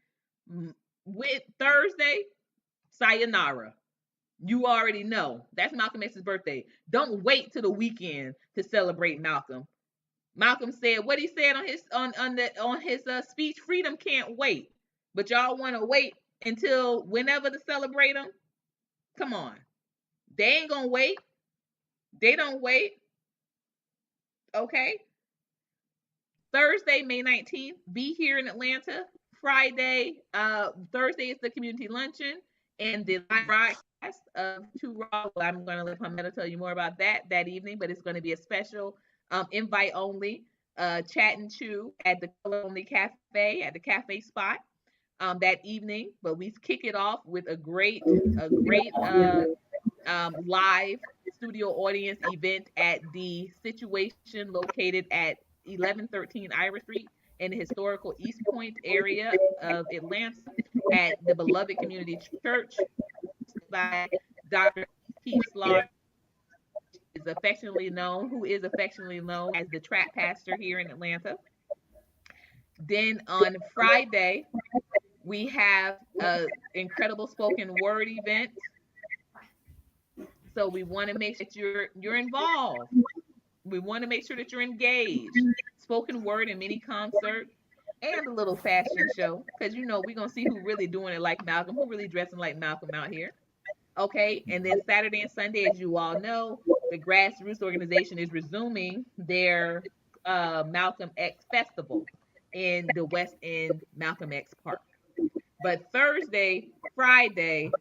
A: With Thursday, sayonara. You already know that's Malcolm X's birthday. Don't wait till the weekend to celebrate Malcolm. Malcolm said what he said on his speech. Freedom can't wait, but y'all want to wait until whenever to celebrate him. Come on, they ain't gonna wait. They don't wait. Okay. Thursday, May 19th, be here in Atlanta. Thursday is the community luncheon and the live broadcast of Two Raw. I'm going to let Palmetto tell you more about that evening, but it's going to be a special invite only chat and chew at the Color Only Cafe at the cafe spot that evening. But we kick it off with a great live studio audience event at the Situation located at 1113 Ira Street in the historical East Point area of Atlanta at the Beloved Community Church by Dr. Keith Slaughter, who is affectionately known as the Trap Pastor here in Atlanta. Then on Friday, we have an incredible spoken word event. So we want to make sure that you're involved. We want to make sure that you're engaged. Spoken word and mini concert and a little fashion show because we're gonna see who really doing it like Malcolm, who really dressing like Malcolm out here. Okay, and then Saturday and Sunday, as you all know, the grassroots organization is resuming their Malcolm X Festival in the West End Malcolm X Park. But Thursday, Friday,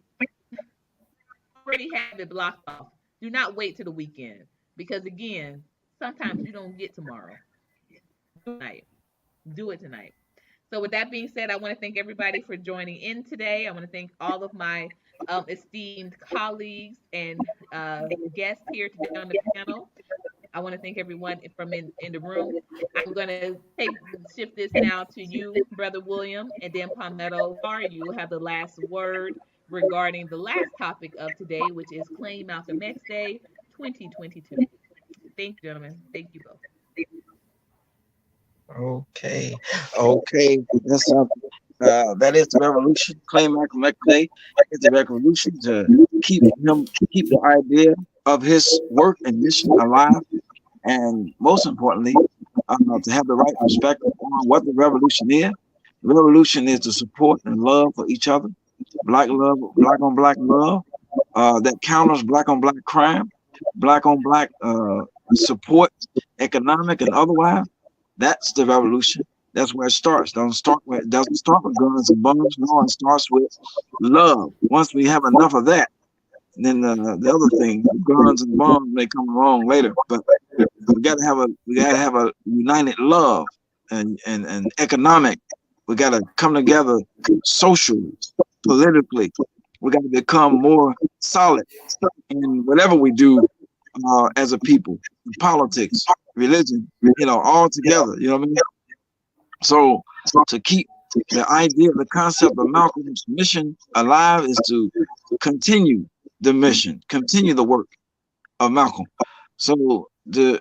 A: already have it blocked off. Do not wait till the weekend because again, sometimes you don't get tomorrow. Do it tonight. Do it tonight. So with that being said, I want to thank everybody for joining in today. I want to thank all of my esteemed colleagues and guests here today on the panel. I want to thank everyone from in the room. I'm going to shift this now to you, Brother William, and then Palmetto. You have the last word regarding the last topic of today, which is Claim Malcolm X Day 2022. Thank you, gentlemen. Thank you both.
B: Okay. That is the revolution. Claim Malcolm X Day is the revolution to keep the idea of his work and mission alive, and most importantly, to have the right perspective on what the revolution is. The revolution is to support and love for each other, black love, black on black love, that counters black on black crime, black on black support, economic and otherwise. That's the revolution. That's where it starts. It doesn't start with guns and bombs. No, it starts with love. Once we have enough of that, then the other thing, guns and bombs, may come along later. But we gotta have a united love and economic. We gotta come together socially, politically. We gotta become more solid in whatever we do as a people, politics, religion, all together. You know what I mean? So to keep the idea, the concept of Malcolm's mission alive is to continue the mission, continue the work of Malcolm. So the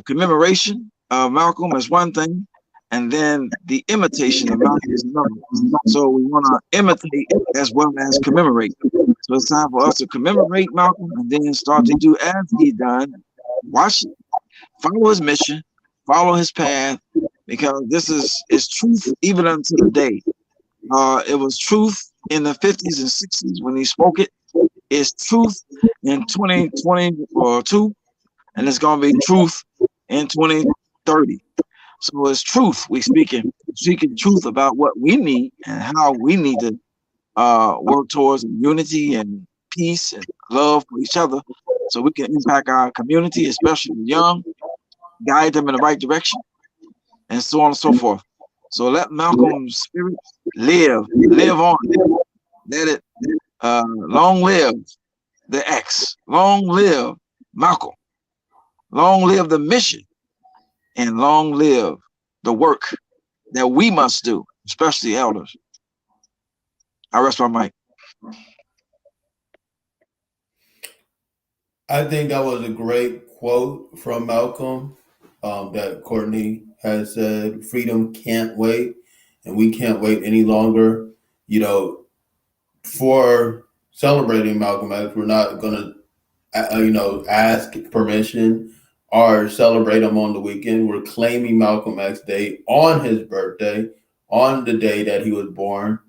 B: commemoration of Malcolm is one thing, and then the imitation of Malcolm is another. So we want to imitate as well as commemorate. So it's time for us to commemorate Malcolm and then start to do as he done. Watch, follow his mission, follow his path, because this is truth even unto the day. It was truth in the 50s and 60s when he spoke it. It's truth in 2022, and it's going to be truth in 2030. So it's truth we speaking truth about what we need and how we need to work towards unity and peace and love for each other, so we can impact our community, especially the young, guide them in the right direction, and so on and so forth. So let Malcolm's spirit live on. Let it long live the X, long live Malcolm, long live the mission, and long live the work that we must do, especially elders. I rest my mic.
C: I think that was a great quote from Malcolm that Courtney has said. Freedom can't wait, and we can't wait any longer. You know, for celebrating Malcolm X, we're not going to ask permission or celebrate him on the weekend. We're claiming Malcolm X Day on his birthday, on the day that he was born.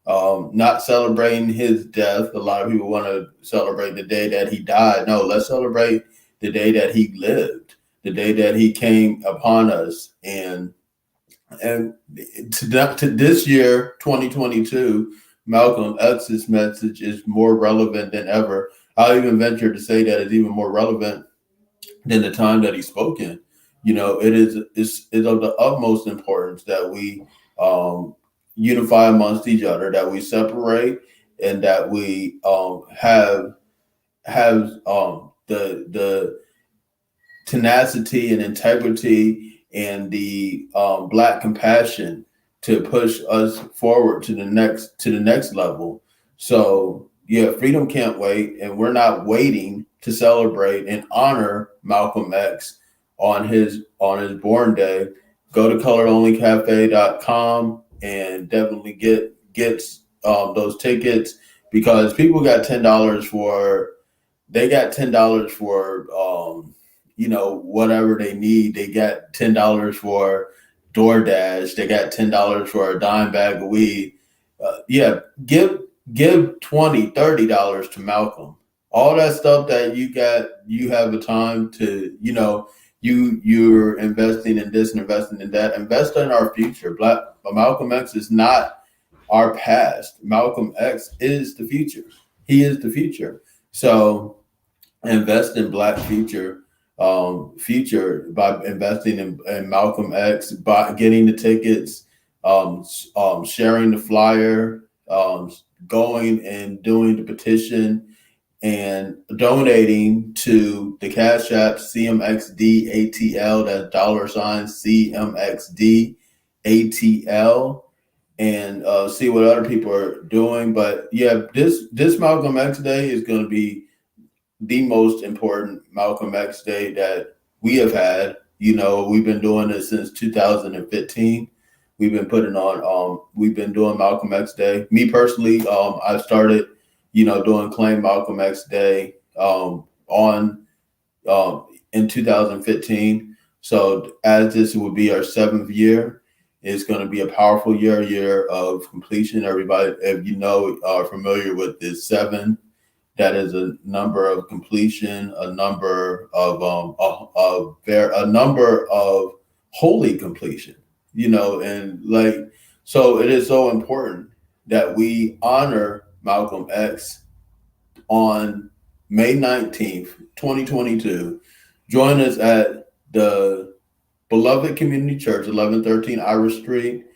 C: Not celebrating his death. A lot of people want to celebrate the day that he died. No, let's celebrate the day that he lived, the day that he came upon us, and to this year, 2022, Malcolm X's message is more relevant than ever. I'll even venture to say that it's even more relevant than the time that he spoke in. You know, it's of the utmost importance that we unify amongst each other, that we separate, and that we have the tenacity and integrity and the black compassion to push us forward to the next level. So yeah, freedom can't wait, and we're not waiting to celebrate and honor Malcolm X on his born day. Go to coloredonlycafe.com and definitely get those tickets, because people got $10 for they got $10 for whatever they need. They got $10 for DoorDash. They got $10 for a dime bag of weed. Yeah, give 20, $30 to Malcolm. All that stuff that you have the time to, you're investing in this and investing in that. Invest in our future. Malcolm X is not our past. Malcolm X is the future. He is the future. So invest in Black future by investing in Malcolm X, by getting the tickets, sharing the flyer, going and doing the petition, and donating to the Cash App CMXDATL. That's $CMXDATL, and see what other people are doing. But yeah, this Malcolm X Day is going to be the most important Malcolm X Day that we have had. You know, we've been doing this since 2015. We've been doing Malcolm X Day. Me personally, I started, doing Claim Malcolm X Day on in 2015. So as this would be our seventh year, it's going to be a powerful year of completion. Everybody, if you know, are familiar with this seven, that is a number of completion, a number of a number of holy completion. And like, so it is so important that we honor Malcolm X on May 19th, 2022. Join us at the Beloved Community Church, 1113 Irish Street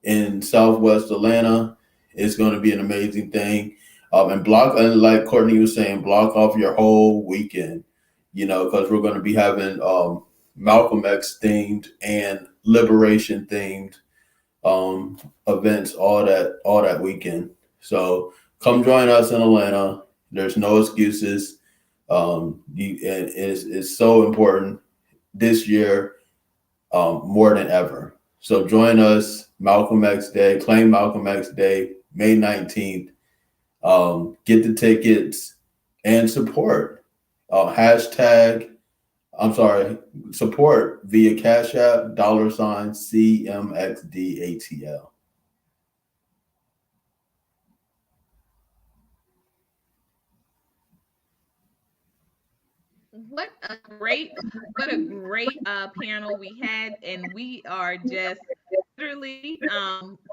C: in Southwest Atlanta. It's going to be an amazing thing. And like Courtney was saying, block off your whole weekend, because we're going to be having Malcolm X themed and liberation themed events all that weekend. So come join us in Atlanta. There's no excuses. It's so important this year, more than ever. So join us, Malcolm X Day, claim Malcolm X Day, May 19th. Get the tickets and support. Hashtag, I'm sorry, support via Cash App, $CMXDATL.
A: What a great panel we had, and we are just literally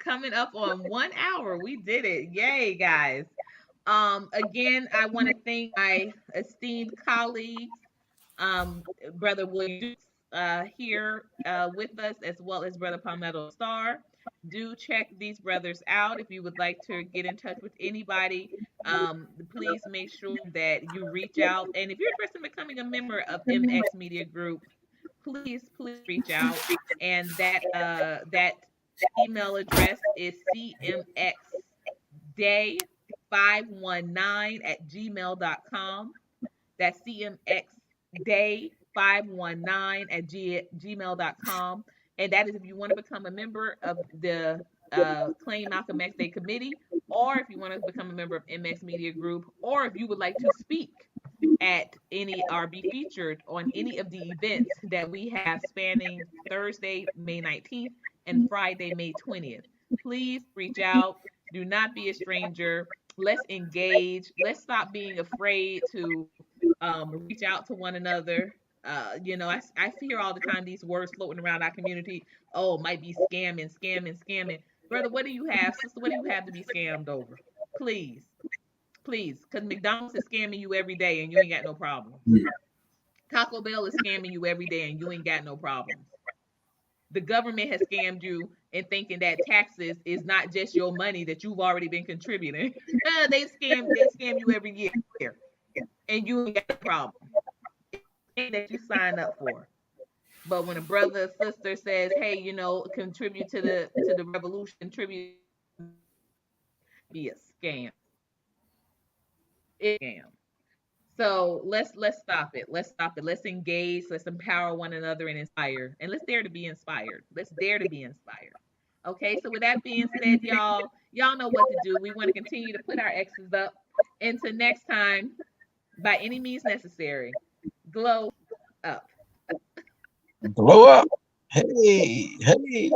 A: coming up on 1 hour. We did it. Yay, guys. Again, I want to thank my esteemed colleagues, Brother William Dukes, here with us, as well as Brother Palmetto Star. Do check these brothers out if you would like to get in touch with anybody. Please make sure that you reach out. And if you're interested in becoming a member of MX Media Group, please reach out. And that email address is cmxday519 at gmail.com. That's cmxday519@gmail.com. And that is if you want to become a member of the Claim Malcolm X Day Committee, or if you want to become a member of MX Media Group, or if you would like to speak at any or be featured on any of the events that we have spanning Thursday, May 19th and Friday, May 20th. Please reach out. Do not be a stranger. Let's engage. Let's stop being afraid to reach out to one another. I hear all the time these words floating around our community. Oh, it might be scamming, scamming, scamming. Brother, what do you have? Sister, what do you have to be scammed over? Please, please, because McDonald's is scamming you every day and you ain't got no problems. Taco Bell is scamming you every day and you ain't got no problems. The government has scammed you in thinking that taxes is not just your money that you've already been contributing. They scam you every year and you ain't got no problem. That you sign up for. But when a brother or sister says, "Hey, contribute to the revolution, contribute," be a scam. It's a scam. So let's stop it. Let's stop it. Let's engage. Let's empower one another and inspire. And let's dare to be inspired. Let's dare to be inspired. Okay. So with that being said, y'all know what to do. We want to continue to put our X's up. Until next time, by any means necessary, glow up.
B: Blow up. Hey, hey.